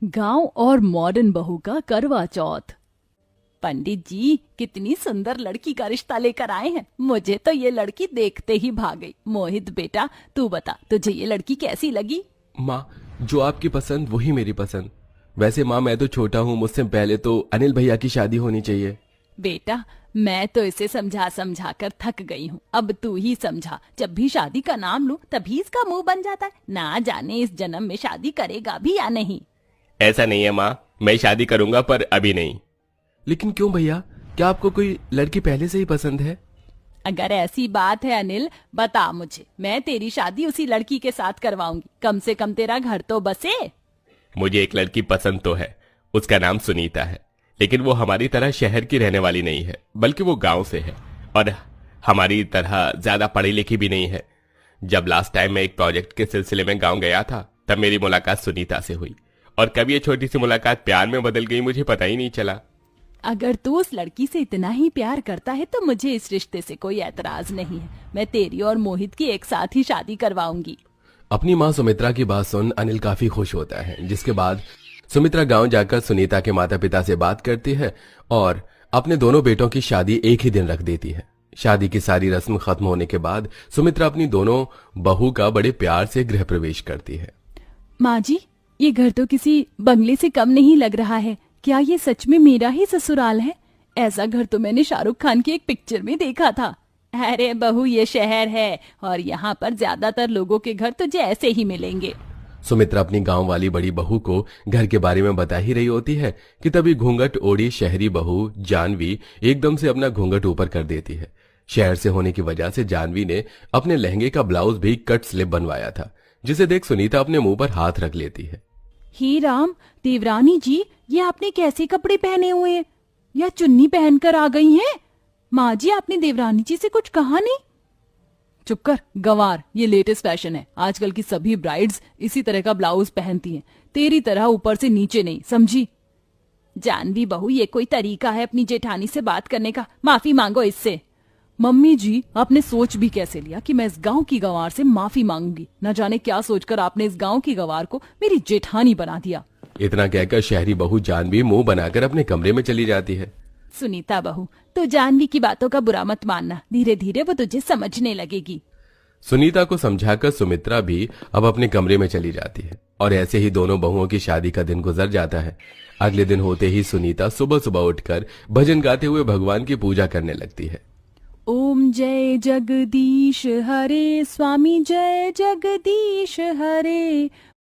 गांव और मॉडर्न बहू का करवा चौथ। पंडित जी कितनी सुंदर लड़की का रिश्ता लेकर आए हैं। मुझे तो ये लड़की देखते ही भाग गई। मोहित बेटा तू बता, तुझे ये लड़की कैसी लगी? माँ, जो आपकी पसंद वही मेरी पसंद। वैसे माँ, मैं तो छोटा हूँ, मुझसे पहले तो अनिल भैया की शादी होनी चाहिए। बेटा मैं तो इसे समझा समझा कर थक गई हूँ, अब तू ही समझा। जब भी शादी का नाम लूं तभी इसका मुंह बन जाता है। ना जाने इस जन्म में शादी करेगा भी या नहीं। ऐसा नहीं है माँ, मैं शादी करूंगा पर अभी नहीं। लेकिन क्यों भैया, क्या आपको कोई लड़की पहले से ही पसंद है? अगर ऐसी बात है अनिल, बता मुझे, मैं तेरी शादी उसी लड़की के साथ करवाऊंगी। कम से कम तेरा घर तो बसे। मुझे एक लड़की पसंद तो है, उसका नाम सुनीता है। लेकिन वो हमारी तरह शहर की रहने वाली नहीं है, बल्कि वो गांव से है और हमारी तरह ज्यादा पढ़ी लिखी भी नहीं है। जब लास्ट टाइम मैं एक प्रोजेक्ट के सिलसिले में गांव गया था तब मेरी मुलाकात सुनीता से हुई, और कब ये छोटी सी मुलाकात प्यार में बदल गई मुझे पता ही नहीं चला। अगर तू उस लड़की से इतना ही प्यार करता है तो मुझे इस रिश्ते से कोई एतराज नहीं है। मैं तेरी और मोहित की एक साथ ही शादी करवाऊंगी। अपनी माँ सुमित्रा की बात सुन अनिल काफी खुश होता है, जिसके बाद सुमित्रा गांव जाकर सुनीता के माता पिता से बात करती है और अपने दोनों बेटों की शादी एक ही दिन रख देती है। शादी की सारी रस्म खत्म होने के बाद सुमित्रा अपनी दोनों बहू का बड़े प्यार से गृह प्रवेश करती है। माँ जी, ये घर तो किसी बंगले से कम नहीं लग रहा है। क्या ये सच में मेरा ही ससुराल है? ऐसा घर तो मैंने शाहरुख खान की एक पिक्चर में देखा था। अरे बहू, ये शहर है और यहाँ पर ज्यादातर लोगों के घर तुझे ऐसे ही मिलेंगे। सुमित्रा अपनी गांव वाली बड़ी बहू को घर के बारे में बता ही रही होती है कि तभी घूंघट ओढ़ी शहरी बहू जानवी एकदम से अपना घूंघट ऊपर कर देती है। शहर से होने की वजह से जानवी ने अपने लहंगे का ब्लाउज भी कट स्लिप बनवाया था, जिसे देख सुनीता अपने मुंह पर हाथ रख लेती है। ही राम, देवरानी जी, ये आपने कैसे कपड़े पहने हुए हैं? या चुन्नी पहनकर आ गई हैं? माँ जी, आपने देवरानी जी से कुछ कहा नहीं? चुप कर गंवार, ये लेटेस्ट फैशन है। आजकल की सभी ब्राइड्स इसी तरह का ब्लाउज पहनती हैं, तेरी तरह ऊपर से नीचे नहीं, समझी? जानवी बहू, ये कोई तरीका है अपनी जेठानी से बात करने का? माफी मांगो इससे। मम्मी जी, आपने सोच भी कैसे लिया कि मैं इस गांव की गंवार से माफी मांगूंगी? न जाने क्या सोचकर आपने इस गांव की गंवार को मेरी जेठानी बना दिया। इतना कहकर शहरी बहू जानवी मुंह बनाकर अपने कमरे में चली जाती है। सुनीता बहू, तो जानवी की बातों का बुरा मत मानना, धीरे धीरे वो तुझे समझने लगेगी। सुनीता को समझाकर सुमित्रा भी अब अपने कमरे में चली जाती है और ऐसे ही दोनों बहुओं की शादी का दिन गुजर जाता है। अगले दिन होते ही सुनीता सुबह सुबह उठकर भजन गाते हुए भगवान की पूजा करने लगती है। ओम जय जगदीश हरे, स्वामी जय जगदीश हरे,